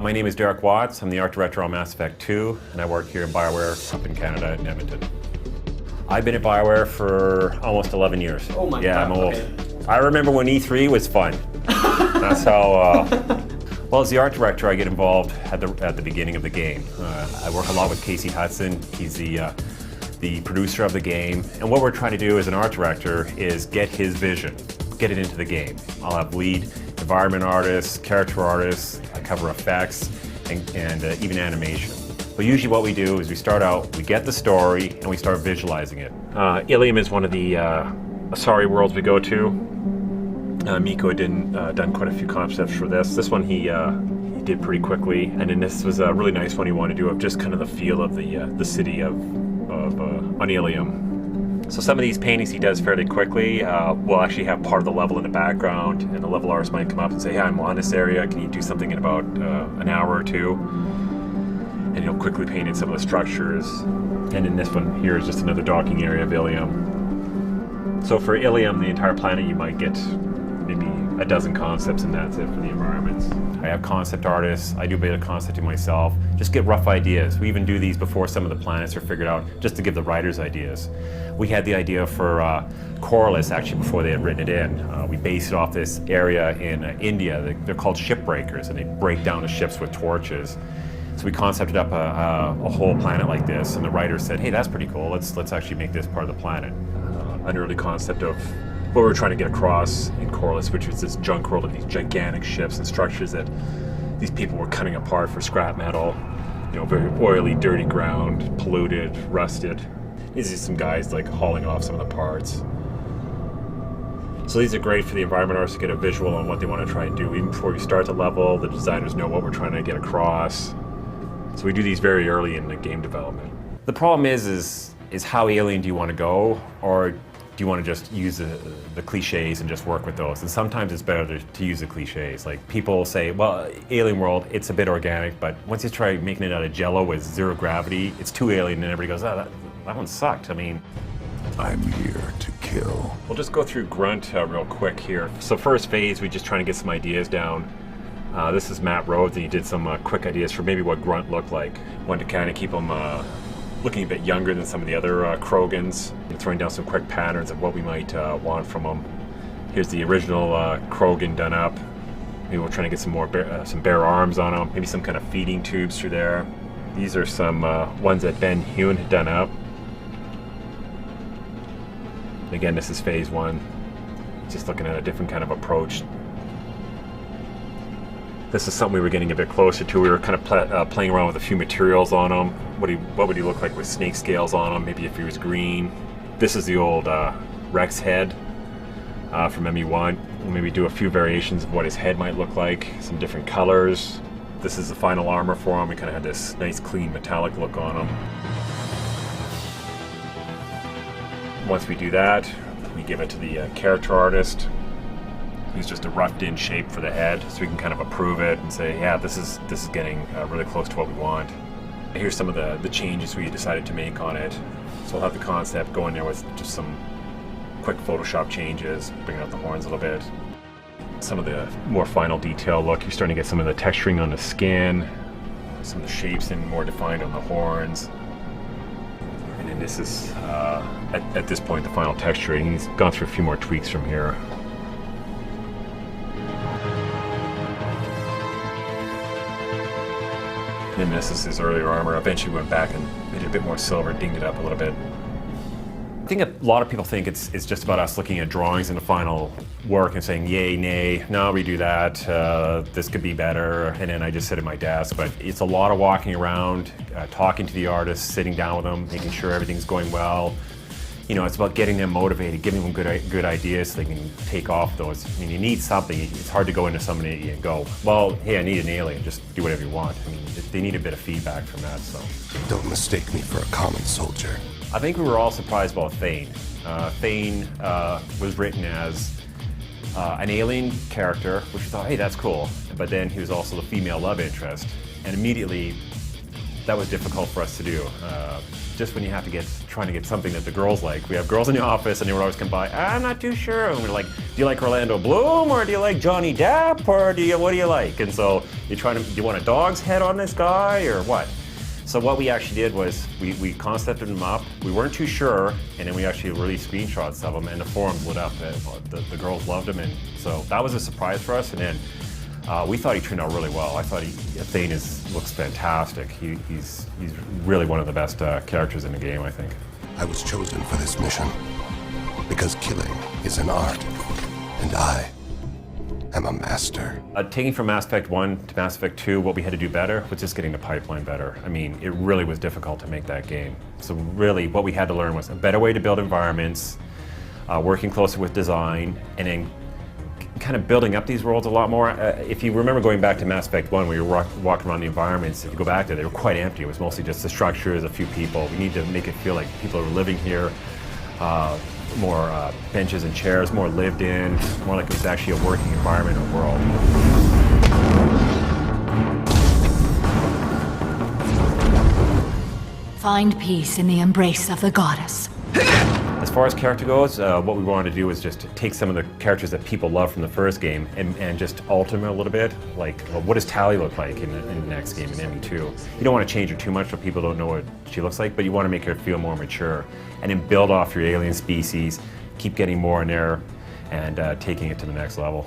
My name is Derek Watts. I'm the art director on Mass Effect 2, and I work here in BioWare up in Canada in Edmonton. I've been at BioWare for almost 11 years. Oh my God. Yeah, I'm old. Okay. I remember when E3 was fun. That's how, well, as the art director, I get involved at the beginning of the game. I work a lot with Casey Hudson. He's the producer of the game. And what we're trying to do as an art director is get his vision, get it into the game. I'll have lead environment artists, character artists, I cover effects, and even animation. But usually what we do is we start out, we get the story, and we start visualizing it. Ilium is one of the Asari worlds we go to. Miko had done quite a few concepts for this. This one he did pretty quickly, and then this was a really nice one he wanted to do of just kind of the feel of the city of on Ilium. So some of these paintings he does fairly quickly. We'll actually have part of the level in the background, and the level artist might come up and say, "Hey, I'm on this area. Can you do something in about an hour or two?" And he'll quickly paint in some of the structures. And in this one here is just another docking area of Ilium. So for Ilium, the entire planet, you might get maybe a dozen concepts, and that's it for the environments. I have concept artists. I do a bit of concepting myself. Just get rough ideas. We even do these before some of the planets are figured out, just to give the writers ideas. We had the idea for Corliss actually before they had written it in. We based it off this area in India. They're called shipbreakers, and they break down the ships with torches. So we concepted up a whole planet like this, and the writers said, "Hey, that's pretty cool. Let's actually make this part of the planet." An early concept of what we were trying to get across in Corliss, which was this junk world of these gigantic ships and structures that these people were cutting apart for scrap metal. You know, very oily, dirty ground, polluted, rusted. These are some guys like hauling off some of the parts. So these are great for the environment artists to get a visual on what they want to try and do. Even before we start the level, the designers know what we're trying to get across. So we do these very early in the game development. The problem is how alien do you want to go, or do you want to just use the cliches and just work with those? And sometimes it's better to use the cliches. Like people say, well, alien world, it's a bit organic, but once you try making it out of jello with zero gravity, it's too alien, and everybody goes, oh, that one sucked. I mean, I'm here to kill. We'll just go through Grunt real quick here. So first phase, we just trying to get some ideas down. This is Matt Rhodes, and he did some quick ideas for maybe what Grunt looked like. Wanted to kind of keep him looking a bit younger than some of the other Krogans, and throwing down some quick patterns of what we might want from them. Here's the original Krogan done up. Maybe we're trying to get some more bare arms on them, maybe some kind of feeding tubes through there. These are some ones that Ben Hewn had done up. Again, this is phase one. Just looking at a different kind of approach. This is something we were getting a bit closer to. We were kind of playing around with a few materials on him. What would he look like with snake scales on him? Maybe if he was green. This is the old Rex head from ME1. We'll maybe do a few variations of what his head might look like. Some different colors. This is the final armor for him. We kind of had this nice, clean, metallic look on him. Once we do that, we give it to the character artist. Use just a roughed-in shape for the head, so we can kind of approve it and say, yeah, this is getting really close to what we want. Here's some of the changes we decided to make on it. So we'll have the concept go in there with just some quick Photoshop changes, bringing out the horns a little bit. Some of the more final detail look, you're starting to get some of the texturing on the skin, some of the shapes and more defined on the horns. And then this is, at this point, the final texturing. He's gone through a few more tweaks from here. And this is his earlier armor. Eventually went back and made it a bit more silver, dinged it up a little bit. I think a lot of people think it's just about us looking at drawings in the final work and saying, yay, nay, no, redo that, this could be better, and then I just sit at my desk. But it's a lot of walking around, talking to the artists, sitting down with them, making sure everything's going well. You know, it's about getting them motivated, giving them good ideas so they can take off those. I mean, you need something. It's hard to go into somebody and go, well, hey, I need an alien. Just do whatever you want. I mean, they need a bit of feedback from that, so. Don't mistake me for a common soldier. I think we were all surprised about Thane. Thane was written as an alien character, which we thought, hey, that's cool. But then he was also the female love interest. And immediately, that was difficult for us to do. just when you have to trying to get something that the girls like. We have girls in the office and they would always come by, I'm not too sure. And we're like, do you like Orlando Bloom or do you like Johnny Depp or what do you like? And so do you want a dog's head on this guy or what? So what we actually did was we concepted him up. We weren't too sure, and then we actually released screenshots of him, and the forums lit up. The girls loved him, and so that was a surprise for us. And then we thought he turned out really well. I thought Thane looks fantastic. He's really one of the best characters in the game, I think. I was chosen for this mission because killing is an art, and I am a master. Taking from Mass Effect 1 to Mass Effect 2, what we had to do better was just getting the pipeline better. I mean, it really was difficult to make that game. So really, what we had to learn was a better way to build environments, working closer with design, and then kind of building up these worlds a lot more. If you remember going back to Mass Effect 1, where you were walking around the environments, if you go back there, they were quite empty. It was mostly just the structures, a few people. We need to make it feel like people are living here. More benches and chairs, more lived in, more like it was actually a working environment or world. Find peace in the embrace of the goddess. As far as character goes, what we wanted to do was just take some of the characters that people love from the first game and just alter them a little bit. Like, well, what does Tali look like in the next game, in ME2? You don't want to change her too much so people don't know what she looks like, but you want to make her feel more mature. And then build off your alien species, keep getting more in there, and taking it to the next level.